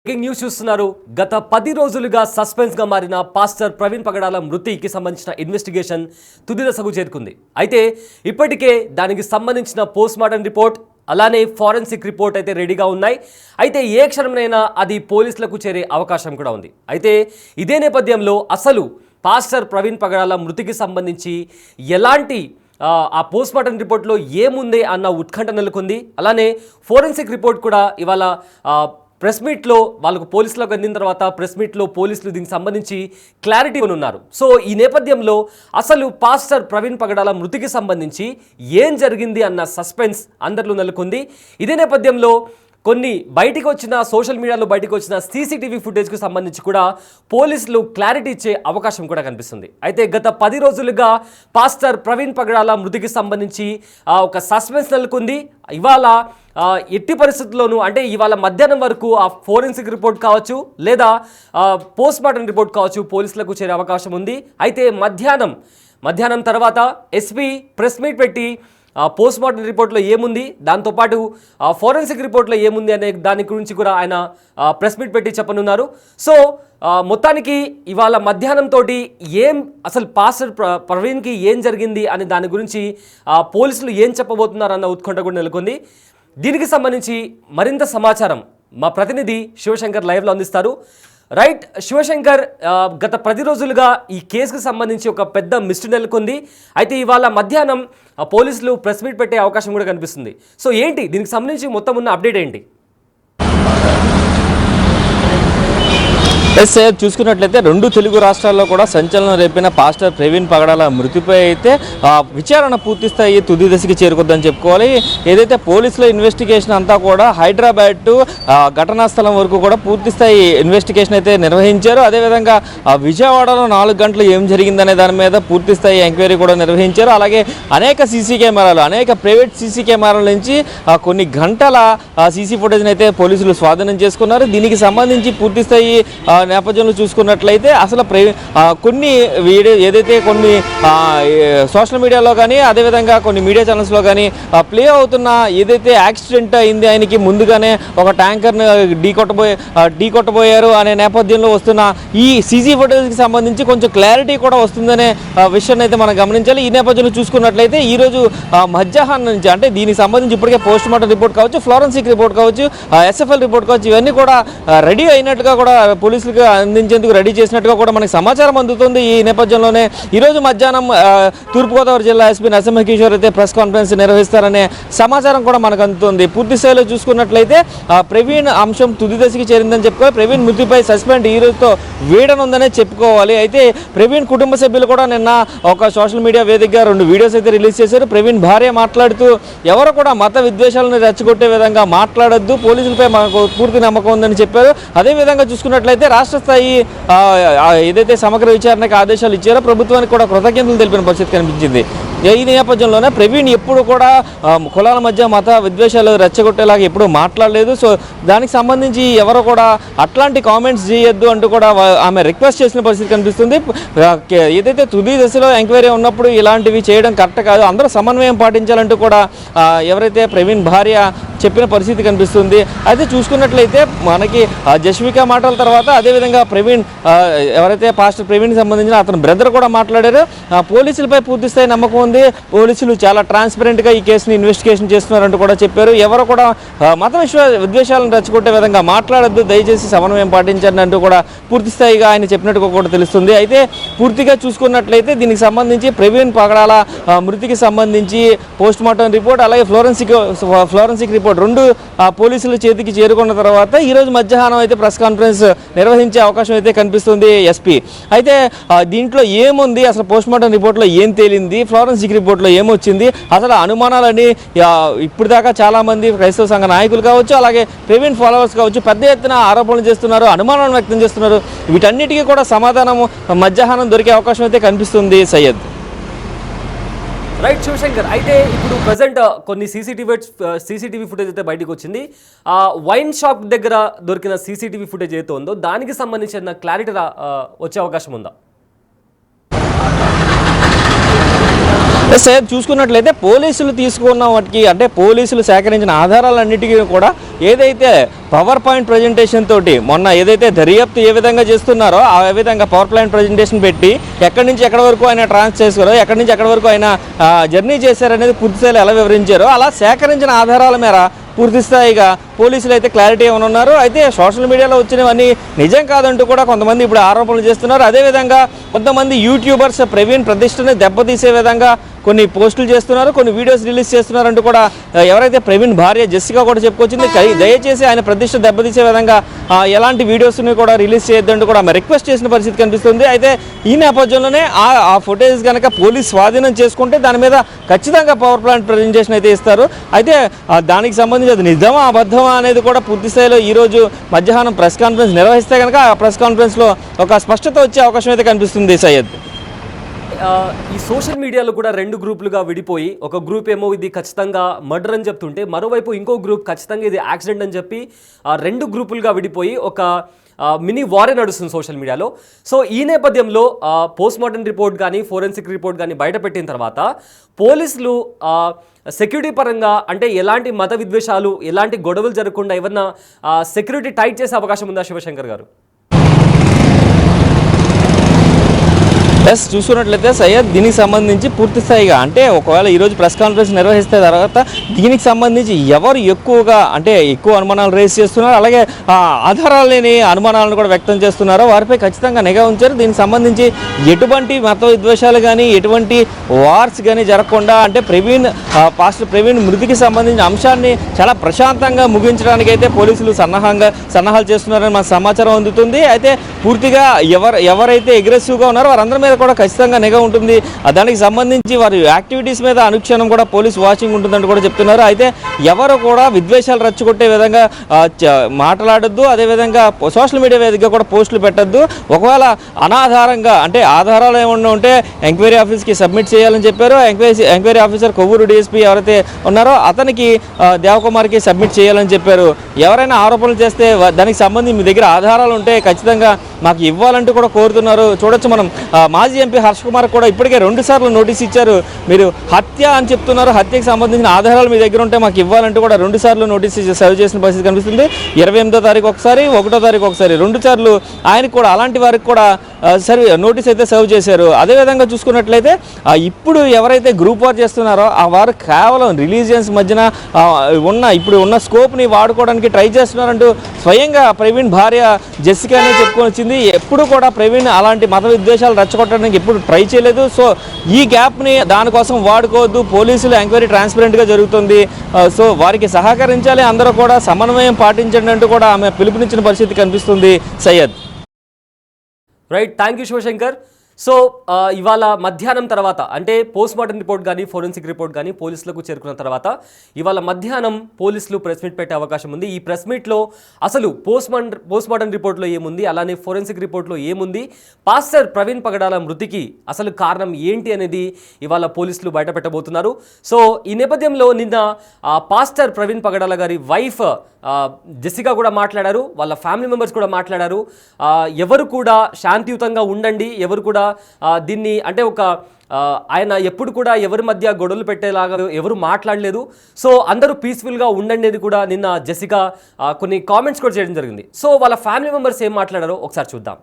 Breaking news చూస్తున్నారు. గత 10 రోజులుగా సస్పెన్స్ గా మారిన పాస్టర్ ప్రవీణ్ పగడాల మృతికి సంబంధించిన ఇన్వెస్టిగేషన్ తుది దశకు చేరుకుంది. అయితే ఇప్పటికే దానికి సంబంధించిన పోస్ట్ మార్టం రిపోర్ట్ అలానే ఫారెన్సిక్ రిపోర్ట్ అయితే రెడీగా ఉన్నాయి. అయితే ఏ క్షణంనైనా అది పోలీసులకు చేరే అవకాశం కూడా ఉంది. అయితే ఇదే నేపథ్యంలో అసలు పాస్టర్ ప్రవీణ్ పగడాల మృతికి సంబంధించి ఎలాంటి ఆ పోస్ట్ మార్టం రిపోర్ట్లో ఏముంది అన్న ఉత్కంఠ నెలకొంది. అలానే ఫోరెన్సిక్ రిపోర్ట్ కూడా ఇవాళ ప్రెస్ మీట్లో వాళ్ళకు పోలీసులకు అందిన తర్వాత ప్రెస్ మీట్లో పోలీసులు దీనికి సంబంధించి క్లారిటీ ఉన్నారు. సో ఈ నేపథ్యంలో అసలు పాస్టర్ ప్రవీణ్ పగడాల మృతికి సంబంధించి ఏం జరిగింది అన్న సస్పెన్స్ అందరిలో నెలకొంది. ఇదే నేపథ్యంలో కొన్ని బయటికి వచ్చిన సోషల్ మీడియాలో బయటకు వచ్చిన సీసీటీవీ ఫుటేజ్కి సంబంధించి కూడా పోలీసులు క్లారిటీ ఇచ్చే అవకాశం కూడా కనిపిస్తుంది. అయితే గత 10 రోజులుగా పాస్టర్ ప్రవీణ్ పగడాల మృతికి సంబంధించి ఒక సస్పెన్స్ నెలకొంది. ఇవాళ ఎట్టి పరిస్థితుల్లోనూ అంటే ఇవాళ మధ్యాహ్నం వరకు ఆ ఫోరెన్సిక్ రిపోర్ట్ కావచ్చు లేదా పోస్ట్ మార్టం రిపోర్ట్ కావచ్చు పోలీసులకు చేరే అవకాశం ఉంది. అయితే మధ్యాహ్నం తర్వాత ఎస్పీ ప్రెస్ మీట్ పెట్టి పోస్ట్ మార్టం రిపోర్ట్లో ఏముంది, దాంతోపాటు ఫోరెన్సిక్ రిపోర్ట్లో ఏముంది అనే దాని గురించి కూడా ఆయన ప్రెస్ మీట్ పెట్టి చెప్పనున్నారు. సో మొత్తానికి ఇవాళ మధ్యాహ్నంతో అసలు పాస్టర్ ప్రవీణ్కి ఏం జరిగింది అనే దాని గురించి పోలీసులు ఏం చెప్పబోతున్నారు అన్న ఉత్కంఠ కూడా నెలకొంది. దీనికి సంబంధించి మరింత సమాచారం మా ప్రతినిధి శివశంకర్ లైవ్లో అందిస్తారు. రైట్ శివశంకర్, గత 10 రోజులుగా ఈ కేసుకు సంబంధించి ఒక పెద్ద మిస్టరీ నెలకొంది. అయితే ఇవాళ మధ్యాహ్నం పోలీసులు ప్రెస్ మీట్ పెట్టే అవకాశం కూడా కనిపిస్తుంది. సో ఏంటి దీనికి సంబంధించి మొత్తం ఉన్న అప్డేట్ ఏంటి? చూసుకున్నట్లయితే 2 తెలుగు రాష్ట్రాల్లో కూడా సంచలనం రేపిన పాస్టర్ ప్రవీణ్ పగడాల మృతిపై అయితే విచారణ పూర్తి స్థాయి తుది దశకి చేరుకుందని చెప్పుకోవాలి. ఏదైతే పోలీసుల ఇన్వెస్టిగేషన్ అంతా కూడా హైదరాబాద్ టు ఘటనా స్థలం వరకు కూడా పూర్తి స్థాయి ఇన్వెస్టిగేషన్ అయితే నిర్వహించారు. అదేవిధంగా విజయవాడలో 4 గంటలు ఏం జరిగిందనే దాని మీద పూర్తి స్థాయి ఎంక్వైరీ కూడా నిర్వహించారు. అలాగే అనేక ప్రైవేట్ సీసీ కెమెరాల నుంచి కొన్ని గంటల సీసీ ఫుటేజ్ని అయితే పోలీసులు స్వాధీనం చేసుకున్నారు. దీనికి సంబంధించి పూర్తి స్థాయి నేపథ్యంలో చూసుకున్నట్లయితే అసలు కొన్ని సోషల్ మీడియాలో కానీ అదేవిధంగా కొన్ని మీడియా ఛానల్స్లో కానీ ప్లే అవుతున్న ఏదైతే యాక్సిడెంట్ అయింది ఆయనకి ముందుగానే ఒక ట్యాంకర్ని ఢీకొట్టబోయారు అనే నేపథ్యంలో వస్తున్న ఈ సీసీ ఫుటేజ్కి సంబంధించి కొంచెం క్లారిటీ కూడా వస్తుందనే విషయాన్ని అయితే మనం గమనించాలి. ఈ నేపథ్యంలో చూసుకున్నట్లయితే ఈరోజు మధ్యాహ్నం నుంచి అంటే దీనికి సంబంధించి ఇప్పటికే పోస్ట్ మార్టం రిపోర్ట్ కావచ్చు, ఫ్లోరెన్సిక్ రిపోర్ట్ కావచ్చు, ఎస్ఎఫ్ఎల్ రిపోర్ట్ కావచ్చు, ఇవన్నీ కూడా రెడీ అయినట్టుగా కూడా పోలీసులకు అందించేందుకు రెడీ చేసినట్టుగా కూడా మనకి సమాచారం అందుతుంది. ఈ నేపథ్యంలోనే ఈరోజు మధ్యాహ్నం తూర్పుగోదావరి జిల్లా ఎస్పీ నరసింహకిషోర్ అయితే ప్రెస్ కాన్ఫరెన్స్ నిర్వహిస్తారనే సమాచారం కూడా మనకు అందుతుంది. పూర్తి స్థాయిలో చూసుకున్నట్లయితే ప్రవీణ్ అంశం తుది దశకి చేరిందని చెప్పుకోవాలి. ప్రవీణ్ మృతిపై సస్పెండ్ ఈ రోజుతో వీడనుందనే చెప్పుకోవాలి. అయితే ప్రవీణ్ కుటుంబ సభ్యులు కూడా నిన్న ఒక సోషల్ మీడియా వేదికగా 2 వీడియోస్ అయితే రిలీజ్ చేశారు. ప్రవీణ్ భార్య మాట్లాడుతూ ఎవరు కూడా మత విద్వేషాలను రెచ్చగొట్టే విధంగా మాట్లాడొద్దు, పోలీసులపై మనకు పూర్తి నమ్మకం ఉందని చెప్పారు. అదేవిధంగా చూసుకున్నట్లయితే రాష్ట్ర స్థాయి ఏదైతే సమగ్ర విచారణకు ఆదేశాలు ఇచ్చారో ప్రభుత్వానికి కూడా కృతజ్ఞతలు తెలిపిన పరిస్థితి కనిపించింది. ఈ నేపథ్యంలోనే ప్రవీణ్ ఎప్పుడు కూడా కులాల మధ్య మత విద్వేషాలు రెచ్చగొట్టేలాగా ఎప్పుడూ మాట్లాడలేదు. సో దానికి సంబంధించి ఎవరు కూడా అట్లాంటి కామెంట్స్ చేయొద్దు అంటూ కూడా ఆమె రిక్వెస్ట్ చేసిన పరిస్థితి కనిపిస్తుంది. ఏదైతే తుది దశలో ఎంక్వైరీ ఉన్నప్పుడు ఇలాంటివి చేయడం కరెక్ట్ కాదు, అందరూ సమన్వయం పాటించాలంటూ కూడా ఎవరైతే ప్రవీణ్ భార్య చెప్పిన పరిస్థితి కనిపిస్తుంది. అయితే చూసుకున్నట్లయితే మనకి జస్విక మాటల తర్వాత అదేవిధంగా ప్రవీణ్ ఎవరైతే పాస్టర్ ప్రవీణ్కి సంబంధించిన అతని బ్రదర్ కూడా మాట్లాడారు. పోలీసులపై పూర్తి స్థాయి నమ్మకం ఉంది, పోలీసులు చాలా ట్రాన్స్పరెంట్గా ఈ కేసుని ఇన్వెస్టిగేషన్ చేస్తున్నారంటూ కూడా చెప్పారు. ఎవరు కూడా మత విద్వేషాలను రెచ్చగొట్టే విధంగా మాట్లాడొద్దు, దయచేసి సమన్వయం పాటించండి అంటూ కూడా పూర్తి స్థాయిగా ఆయన చెప్పినట్టుగా కూడా తెలుస్తుంది. అయితే పూర్తిగా చూసుకున్నట్లయితే దీనికి సంబంధించి ప్రవీణ్ పగడాల మృతికి సంబంధించి పోస్ట్ మార్టం రిపోర్ట్ అలాగే ఫ్లోరెన్సిక్ రిపోర్ట్ 2 పోలీసుల చేతికి చేరుకున్న తర్వాత ఈరోజు మధ్యాహ్నం అయితే ప్రెస్ కాన్ఫరెన్స్ నిర్వహించే అవకాశం అయితే కనిపిస్తుంది ఎస్పీ. అయితే దీంట్లో ఏముంది, అసలు పోస్ట్ మార్టం రిపోర్ట్లో ఏం తేలింది, ఫ్లోరెన్సిక్ రిపోర్ట్లో ఏమొచ్చింది, అసలు అనుమానాలని ఇప్పుడు దాకా చాలామంది క్రైస్తవ సంఘ నాయకులు కావచ్చు అలాగే ప్రవీణ్ ఫాలోవర్స్ కావచ్చు పెద్ద ఎత్తున ఆరోపణలు చేస్తున్నారు, అనుమానాలను వ్యక్తం చేస్తున్నారు. వీటన్నిటికీ కూడా సమాధానం మధ్యాహ్నం దొరికే అవకాశం అయితే కనిపిస్తుంది. సయ్యద్. రైట్ శివశంకర్, అయితే ఇప్పుడు ప్రజెంట్ కొన్ని సీసీటీవీ ఫుటేజ్ అయితే బయటకు వచ్చింది. వైన్ షాప్ దగ్గర దొరికిన సీసీటీవీ ఫుటేజ్ ఏదైతే ఉందో దానికి సంబంధించిన క్లారిటీ వచ్చే అవకాశం ఉందా? సార్ చూసుకున్నట్లయితే పోలీసులు తీసుకున్న వాటికి అంటే పోలీసులు సేకరించిన ఆధారాలన్నిటికీ కూడా ఏదైతే పవర్ పాయింట్ ప్రజెంటేషన్ తోటి మొన్న ఏదైతే దర్యాప్తు ఏ విధంగా చేస్తున్నారో ఆ విధంగా పవర్ పాయింట్ ప్రజెంటేషన్ పెట్టి ఎక్కడి నుంచి ఎక్కడి వరకు ఆయన ట్రాన్స్ చేశారో ఎక్కడి నుంచి ఎక్కడి వరకు ఆయన జర్నీ చేశారనేది పూర్తిస్థాయిలో ఎలా వివరించారో అలా సేకరించిన ఆధారాల మేర పూర్తిస్థాయిగా పోలీసులు అయితే క్లారిటీ ఏమైనా ఉన్నారు. అయితే సోషల్ మీడియాలో వచ్చినవన్నీ నిజం కాదంటూ కూడా కొంతమంది ఇప్పుడు ఆరోపణలు చేస్తున్నారు. అదేవిధంగా కొంతమంది యూట్యూబర్స్ ప్రవీణ్ ప్రతిష్టని దెబ్బతీసే విధంగా కొన్ని పోస్టులు చేస్తున్నారు, కొన్ని వీడియోస్ రిలీజ్ చేస్తున్నారంటూ కూడా ఎవరైతే ప్రవీణ్ భార్య జెస్సికా కూడా చెప్పుకొచ్చింది. దయచేసి ఆయన ప్రతిష్ట దెబ్బతీసే విధంగా ఎలాంటి వీడియోస్ని కూడా రిలీజ్ చేయొద్దంటూ కూడా ఆమె రిక్వెస్ట్ చేసిన పరిస్థితి కనిపిస్తుంది. అయితే ఈ నేపథ్యంలోనే ఆ ఫుటేజ్ కనుక పోలీస్ స్వాధీనం చేసుకుంటే దాని మీద ఖచ్చితంగా పవర్ ప్లాంట్ ప్రజెంటేషన్ అయితే ఇస్తారు. అయితే దానికి సంబంధించి అది నిజమా అబద్ధమా అనేది కూడా పూర్తి స్థాయిలో ఈరోజు మధ్యాహ్నం ప్రెస్ కాన్ఫరెన్స్ నిర్వహిస్తే కనుక ఆ ప్రెస్ కాన్ఫరెన్స్లో ఒక స్పష్టత వచ్చే అవకాశం అయితే కనిపిస్తుంది. సయ్యద్, ఈ సోషల్ మీడియాలో కూడా రెండు గ్రూపులుగా విడిపోయి ఒక గ్రూప్ ఏమో ఇది ఖచ్చితంగా మర్డర్ అని చెప్తుంటే మరోవైపు ఇంకో గ్రూప్ ఖచ్చితంగా ఇది యాక్సిడెంట్ అని చెప్పి రెండు గ్రూపులుగా విడిపోయి ఒక మినీ వారే నడుస్తుంది సోషల్ మీడియాలో. సో ఈ నేపథ్యంలో పోస్ట్ మార్టం రిపోర్ట్ కానీ ఫోరెన్సిక్ రిపోర్ట్ కానీ బయటపెట్టిన తర్వాత పోలీసులు సెక్యూరిటీ పరంగా అంటే ఎలాంటి మత విద్వేషాలు ఎలాంటి గొడవలు జరగకుండా ఏమన్నా సెక్యూరిటీ టైట్ చేసే అవకాశం ఉందా శివశంకర్ గారు? ప్లస్ చూసుకున్నట్లయితే సయ్యద్ దీనికి సంబంధించి పూర్తి స్థాయిగా అంటే ఒకవేళ ఈరోజు ప్రెస్ కాన్ఫరెన్స్ నిర్వహిస్తే తర్వాత దీనికి సంబంధించి ఎవరు ఎక్కువగా అంటే ఎక్కువ అనుమానాలు రేస్ చేస్తున్నారు, అలాగే ఆధారాలు లేని అనుమానాలను కూడా వ్యక్తం చేస్తున్నారో వారిపై ఖచ్చితంగా నిఘా ఉంచారు. దీనికి సంబంధించి ఎటువంటి మత విద్వేషాలు కానీ ఎటువంటి వార్స్ కానీ జరగకుండా అంటే పాస్టర్ ప్రవీణ్ మృతికి సంబంధించిన అంశాన్ని చాలా ప్రశాంతంగా ముగించడానికి అయితే పోలీసులు సన్నాహాలు చేస్తున్నారని మనకు సమాచారం అందుతుంది. అయితే పూర్తిగా ఎవరైతే అగ్రెసివ్గా ఉన్నారో వారందరి మీద కూడా ఖచ్చితంగా నిఘా ఉంటుంది. దానికి సంబంధించి వారి యాక్టివిటీస్ మీద అనుక్షణం కూడా పోలీస్ వాచింగ్ ఉంటుందంటూ కూడా చెప్తున్నారు. అయితే ఎవరు కూడా విద్వేషాలు రచ్చుకొట్టే విధంగా మాట్లాడొద్దు, అదేవిధంగా సోషల్ మీడియా వేదికగా కూడా పోస్టులు పెట్టద్దు. ఒకవేళ అనాధారంగా అంటే ఆధారాలు ఏమన్నా ఉంటే ఎంక్వైరీ ఆఫీస్కి సబ్మిట్ చేయాలని చెప్పారు. ఎంక్వైరీ ఆఫీసర్ కొవ్వూరు డిఎస్పీ ఎవరైతే ఉన్నారో అతనికి దేవకుమార్కి సబ్మిట్ చేయాలని చెప్పారు. ఎవరైనా ఆరోపణలు చేస్తే దానికి సంబంధించి మీ దగ్గర ఆధారాలు ఉంటే ఖచ్చితంగా మాకు ఇవ్వాలంటూ కూడా కోరుతున్నారు. చూడొచ్చు మనం మాజీ ఎంపీ హర్ష్ కుమార్ కూడా ఇప్పటికే 2 సార్లు నోటీస్ ఇచ్చారు. మీరు హత్య అని చెప్తున్నారు, హత్యకు సంబంధించిన ఆధారాలు మీ దగ్గర ఉంటే మాకు ఇవ్వాలంటూ కూడా 2 సార్లు నోటీస్ సర్వ్ చేసిన పరిస్థితి కనిపిస్తుంది. 28వ తారీఖు ఒకసారి, 1వ తారీఖు ఒకసారి 2 సార్లు ఆయనకు కూడా అలాంటి వారికి కూడా నోటీస్ అయితే సర్వ్ చేశారు. అదేవిధంగా చూసుకున్నట్లయితే ఇప్పుడు ఎవరైతే గ్రూప్ వార్ చేస్తున్నారో ఆ వారు కేవలం రిలీజియన్స్ మధ్యన ఇప్పుడు ఉన్న స్కోప్ని వాడుకోవడానికి ట్రై చేస్తున్నారంటూ స్వయంగా ప్రవీణ్ భార్య జెస్సికానే చెప్పుకొని వచ్చింది. ఎప్పుడు కూడా ప్రవీణ్ అలాంటి మత విద్వేషాలు రెచ్చగొట్టడానికి ఎప్పుడు ట్రై చేయలేదు. సో ఈ గ్యాప్ని దానికోసం వాడుకోవద్దు, పోలీసులు ఎంక్వైరీ ట్రాన్స్పరెంట్గా జరుగుతుంది, సో వారికి సహకరించాలి, అందరూ కూడా సమన్వయం పాటించండి అంటూ కూడా ఆమె పిలుపునిచ్చిన పరిస్థితి కనిపిస్తుంది. Syed, right, thank you Sivashankar. So ఇవాళ మధ్యాహ్నం తర్వాత అంటే పోస్ట్ మార్టం రిపోర్ట్ కానీ ఫోరెన్సిక్ రిపోర్ట్ కానీ పోలీసులకు చేరుకున్న తర్వాత ఇవాళ మధ్యాహ్నం పోలీసులు ప్రెస్ మీట్ పెట్టే అవకాశం ఉంది. ఈ ప్రెస్ మీట్లో అసలు పోస్ట్ మార్టం రిపోర్ట్లో ఏముంది, అలానే ఫోరెన్సిక్ రిపోర్ట్లో ఏముంది, పాస్టర్ ప్రవీణ్ పగడాల మృతికి అసలు కారణం ఏంటి అనేది ఇవాళ పోలీసులు బయట పెట్టబోతున్నారు. సో ఈ నేపథ్యంలో నిన్న పాస్టర్ ప్రవీణ్ పగడాల గారి వైఫ్ జెస్సికా కూడా మాట్లాడారు, వాళ్ళ ఫ్యామిలీ మెంబర్స్ కూడా మాట్లాడారు. ఎవరు కూడా శాంతియుతంగా ఉండండి, ఎవరు కూడా దీన్ని అంటే ఆయన ఎప్పుడు కూడా ఎవరి మధ్య గొడవలు పెట్టేలాగా ఎవరు మాట్లాడలేదు, సో అందరూ పీస్ఫుల్గా ఉండండి అని కూడా నిన్న జెస్సికా కొన్ని కామెంట్స్ కూడా చేయడం జరిగింది. సో వాళ్ళ ఫ్యామిలీ మెంబర్స్ ఏం మాట్లాడారో ఒకసారి చూద్దాం.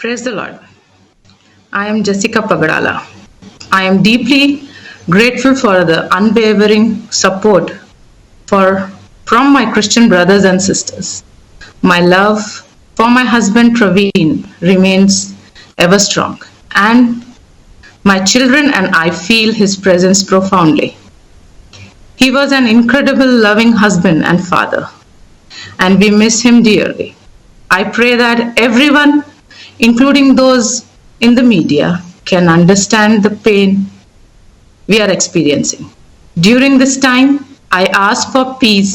Praise the Lord. I am Jessica Pagadala. I am deeply grateful for the unwavering support from my Christian brothers and sisters. My love for my husband Praveen remains ever strong, and my children and I feel his presence profoundly. He was an incredible loving husband and father, and we miss him dearly. I pray that everyone, including those in the media, can understand the pain we are experiencing. During this time, I ask for peace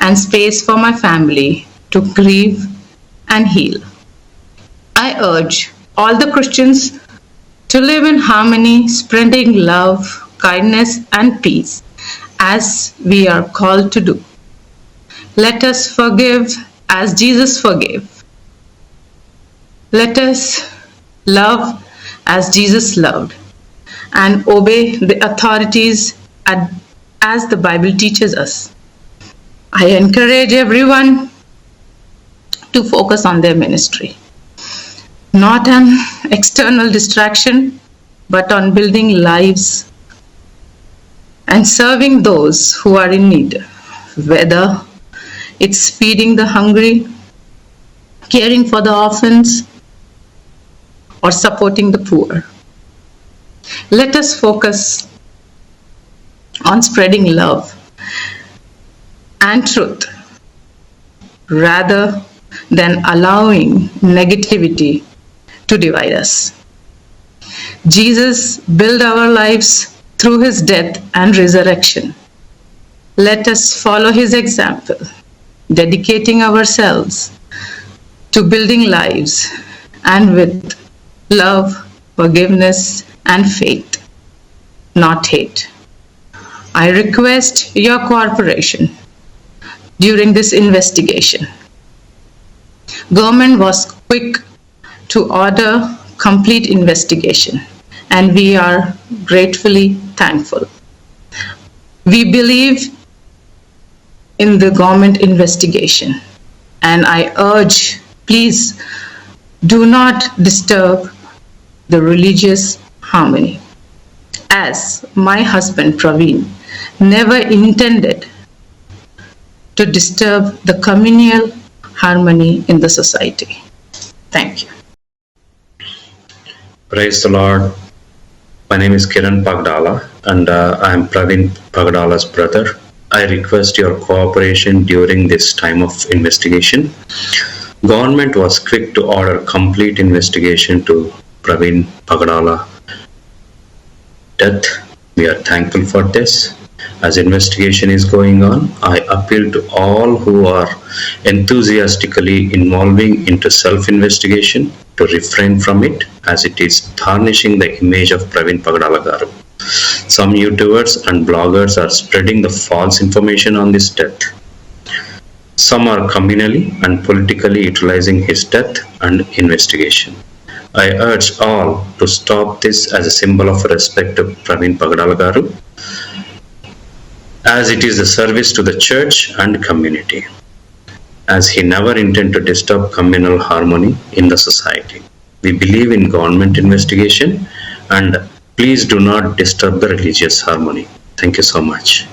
and space for my family to grieve and heal. I urge all the Christians to live in harmony, spreading love, kindness, and peace as we are called to do. Let us forgive as Jesus forgave. Let us love as Jesus loved, and obey the authorities as the Bible teaches us. I encourage everyone to focus on their ministry, not an external distraction, but on building lives and serving those who are in need, whether it's feeding the hungry, caring for the orphans, or supporting the poor. Let us focus on spreading love and truth rather than allowing negativity to divide us. Jesus built our lives through his death and resurrection. Let us follow his example, dedicating ourselves to building lives and with love, forgiveness, and faith, not hate. I request your cooperation during this investigation. Government was quick to order complete investigation, and we are gratefully thankful. We believe in the government investigation, and I urge, please do not disturb the religious harmony, as my husband Praveen never intended to disturb the communal harmony in the society. Thank you. Praise the Lord. My name is Kiran Pagdala and I am Praveen Pagdala's brother. I request your cooperation during this time of investigation. Government was quick to order complete investigation to Praveen Pagdala death. We are thankful for this. As investigation is going on, I appeal to all who are enthusiastically involving into self-investigation to refrain from it, as it is tarnishing the image of Praveen Pagdala garu. Some YouTubers and bloggers are spreading the false information on this death. Some are communally and politically utilizing his death and investigation. I urge all to stop this as a symbol of respect to Praveen Pagdala garu, as it is a service to the church and community, as he never intended to disturb communal harmony in the society. We believe in government investigation, and please do not disturb the religious harmony. Thank you so much.